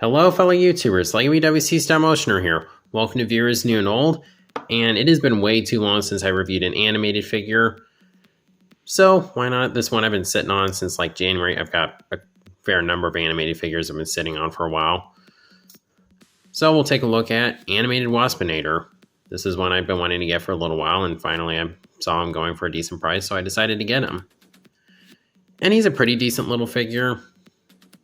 Hello, fellow YouTubers. LegoWC Stop Motioner here. Welcome to viewers new and old. And it has been way too long since I reviewed an animated figure. So why not? This one I've been sitting on since like January. I've got a fair number of animated figures I've been sitting on for a while. So we'll take a look at animated Waspinator. This is one I've been wanting to get for a little while, and finally I saw him going for a decent price, so I decided to get him. And he's a pretty decent little figure.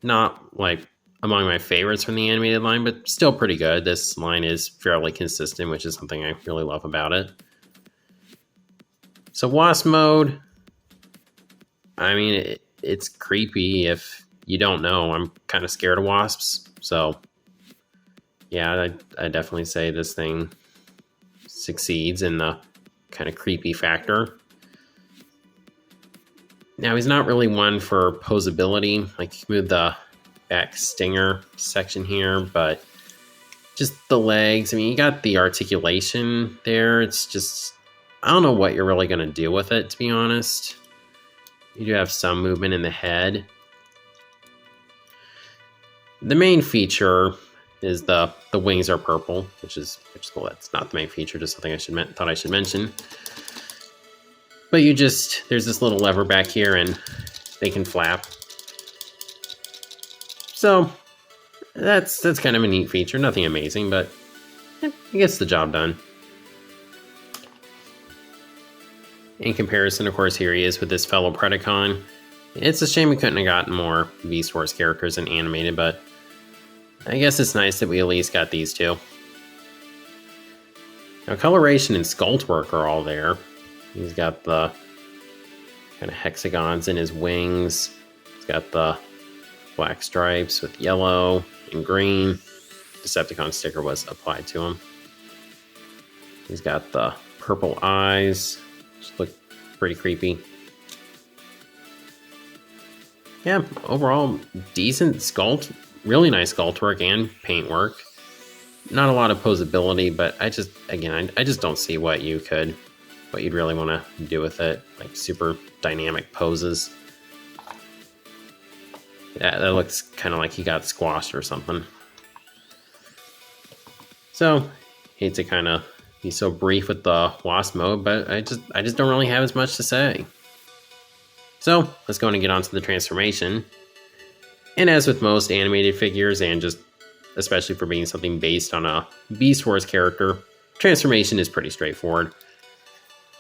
Not like among my favorites from the animated line, but still pretty good. This line is fairly consistent, which is something I really love about it. So Wasp Mode, I mean, it's creepy. If you don't know, I'm kind of scared of wasps. So yeah, I definitely say this thing succeeds in the kind of creepy factor. Now, he's not really one for posability. Like, you can move the back stinger section here, but just the legs. I mean, you got the articulation there. It's just, I don't know what you're really going to do with it, to be honest. You do have some movement in the head. The main feature is the wings are purple, which is cool. That's not the main feature, just something I thought I should mention. But there's this little lever back here and they can flap. So that's kind of a neat feature. Nothing amazing, but it gets the job done. In comparison, of course, here he is with this fellow Predacon. It's a shame we couldn't have gotten more Beast Wars characters and animated, but I guess it's nice that we at least got these two. Now, coloration and sculpt work are all there. He's got the kind of hexagons in his wings. He's got the black stripes with yellow and green. Decepticon sticker was applied to him. He's got the purple eyes, which look pretty creepy. Yeah, overall, decent sculpt. Really nice sculpt work and paint work. Not a lot of posability, but I just don't see what you'd really want to do with it. Like super dynamic poses. Yeah, that looks kind of like he got squashed or something. So, hate to kind of be so brief with the Wasp Mode, but I just don't really have as much to say. So, let's go on and get on to the transformation. And as with most animated figures, and just especially for being something based on a Beast Wars character, transformation is pretty straightforward.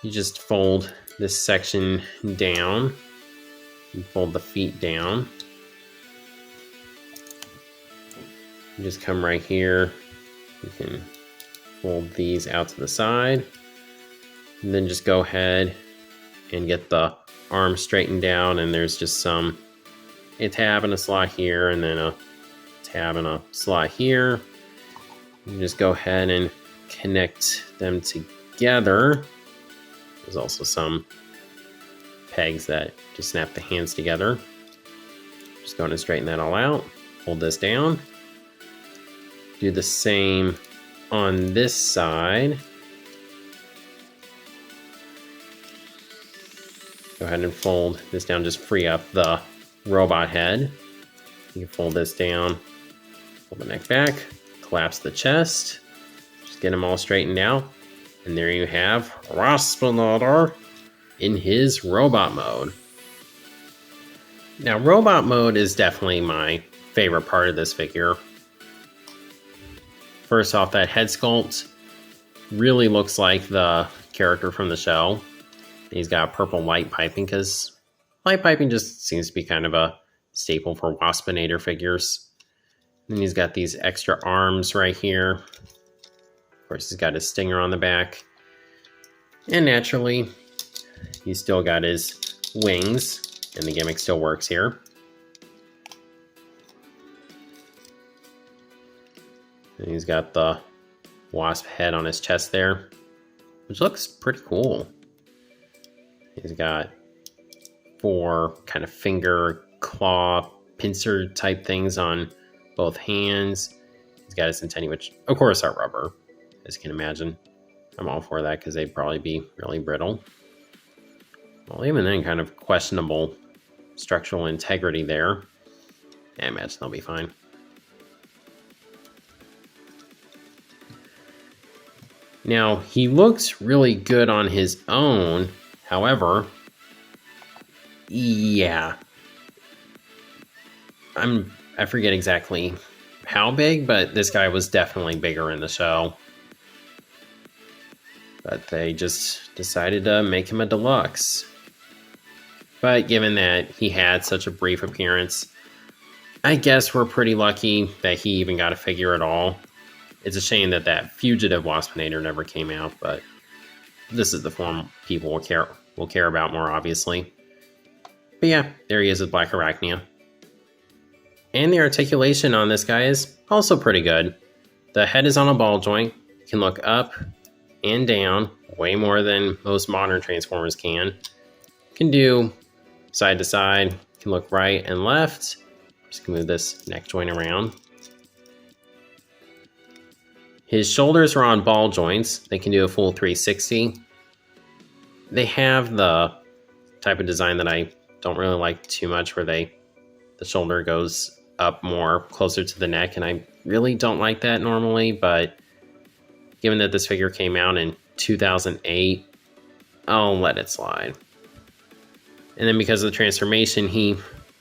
You just fold this section down, you fold the feet down. You just come right here, you can fold these out to the side, and then just go ahead and get the arms straightened down, and there's just a tab and a slot here, and then a tab and a slot here. You just go ahead and connect them together. There's also some pegs that just snap the hands together. Just go ahead and straighten that all out. Hold this down. Do the same on this side. Go ahead and fold this down, just free up the robot head. You can fold this down, fold the neck back, collapse the chest, just get them all straightened out. And there you have Waspinator in his robot mode. Now, robot mode is definitely my favorite part of this figure. First off, that head sculpt really looks like the character from the show. He's got purple light piping, because light piping just seems to be kind of a staple for Waspinator figures. And he's got these extra arms right here. Of course, he's got his stinger on the back. And naturally, he's still got his wings, and the gimmick still works here. And he's got the wasp head on his chest there, which looks pretty cool. He's got 4 kind of finger, claw, pincer type things on both hands. He's got his antennae, which of course are rubber, as you can imagine. I'm all for that because they'd probably be really brittle. Well, even then, kind of questionable structural integrity there. I imagine they'll be fine. Now, he looks really good on his own. However, yeah, I forget exactly how big, but this guy was definitely bigger in the show. But they just decided to make him a deluxe. But given that he had such a brief appearance, I guess we're pretty lucky that he even got a figure at all. It's a shame that that fugitive Waspinator never came out, but this is the form people will care about more, obviously. But yeah, there he is with Black Arachnia. And the articulation on this guy is also pretty good. The head is on a ball joint, can look up and down way more than most modern Transformers can. Can do side to side, can look right and left. Just move this neck joint around. His shoulders are on ball joints. They can do a full 360. They have the type of design that I don't really like too much, where the shoulder goes up more closer to the neck, and I really don't like that normally, but given that this figure came out in 2008, I'll let it slide. And then because of the transformation, he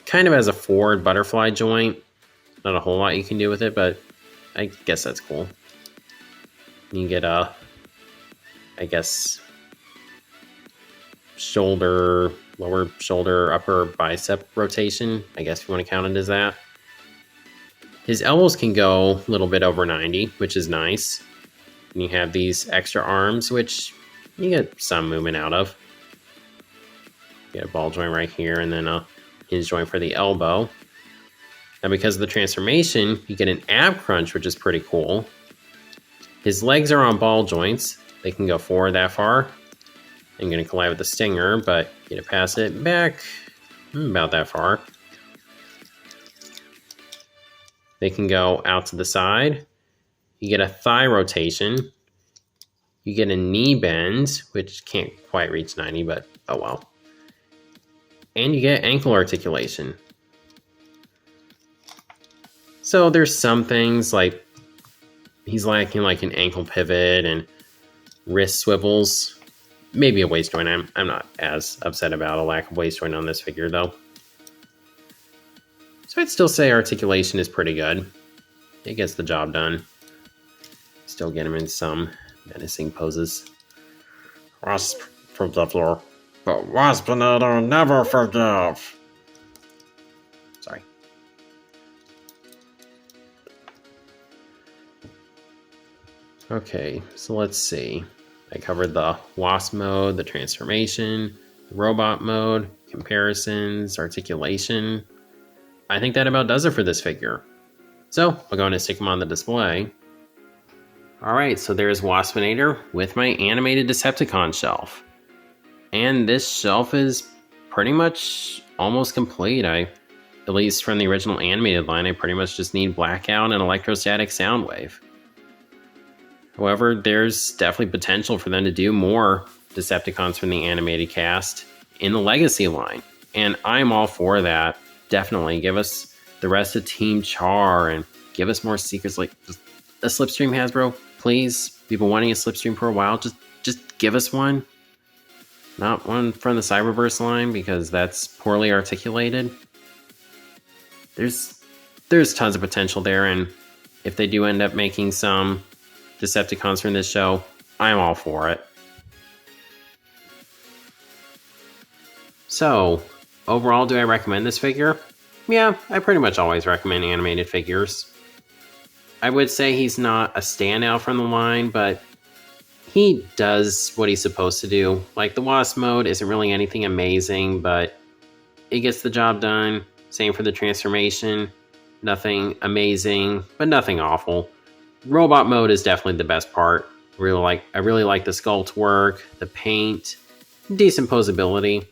kind of has a forward butterfly joint. Not a whole lot you can do with it, but I guess that's cool. You get a, I guess, shoulder, lower shoulder, upper bicep rotation. I guess if you want to count it as that. His elbows can go a little bit over 90, which is nice. And you have these extra arms, which you get some movement out of. You get a ball joint right here, and then a hinge joint for the elbow. Now, because of the transformation, you get an ab crunch, which is pretty cool. His legs are on ball joints. They can go forward that far. I'm going to collide with the Stinger, but get it past it, back about that far. They can go out to the side. You get a thigh rotation. You get a knee bend, which can't quite reach 90, but oh well. And you get ankle articulation. So there's some things like he's lacking like an ankle pivot and wrist swivels. Maybe a waist joint. I'm not as upset about a lack of waist joint on this figure though. So I'd still say articulation is pretty good. It gets the job done. Still get him in some menacing poses. Wasp from the floor. But Waspinator never forgive. Sorry. Okay, so let's see. I covered the Wasp mode, the transformation, the robot mode, comparisons, articulation. I think that about does it for this figure. So I'll go ahead and stick him on the display. Alright, so there's Waspinator with my animated Decepticon shelf. And this shelf is pretty much almost complete. At least from the original animated line, I pretty much just need Blackout and Electrostatic Soundwave. However, there's definitely potential for them to do more Decepticons from the animated cast in the Legacy line. And I'm all for that. Definitely give us the rest of Team Char and give us more secrets like a Slipstream, Hasbro. Please, we've been wanting a Slipstream for a while. Just give us one. Not one from the Cyberverse line because that's poorly articulated. There's tons of potential there, and if they do end up making some Decepticons from this show, I'm all for it. So, overall, do I recommend this figure? Yeah, I pretty much always recommend animated figures. I would say he's not a standout from the line, but he does what he's supposed to do. Like, the Wasp mode isn't really anything amazing, but it gets the job done. Same for the transformation. Nothing amazing, but nothing awful. Robot mode is definitely the best part. I really like the sculpt work, the paint, decent posability.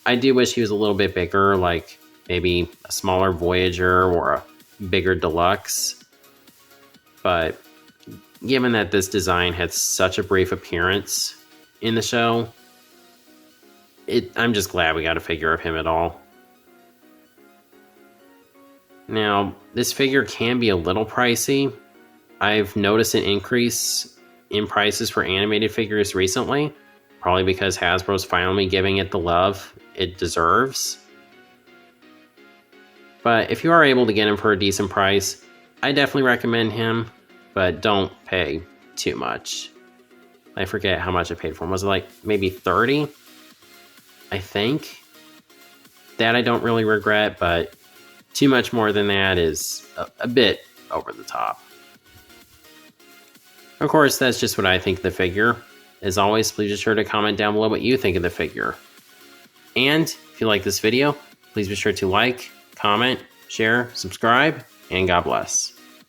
I do wish he was a little bit bigger, like maybe a smaller Voyager or a bigger Deluxe. But given that this design had such a brief appearance in the show, I'm just glad we got a figure of him at all. Now, this figure can be a little pricey. I've noticed an increase in prices for animated figures recently, probably because Hasbro's finally giving it the love it deserves. But if you are able to get him for a decent price, I definitely recommend him, but don't pay too much. I forget how much I paid for him. Was it like maybe 30? I think. That I don't really regret, but too much more than that is a bit over the top. Of course, that's just what I think of the figure. As always, please be sure to comment down below what you think of the figure. And if you like this video, please be sure to like, comment, share, subscribe, and God bless.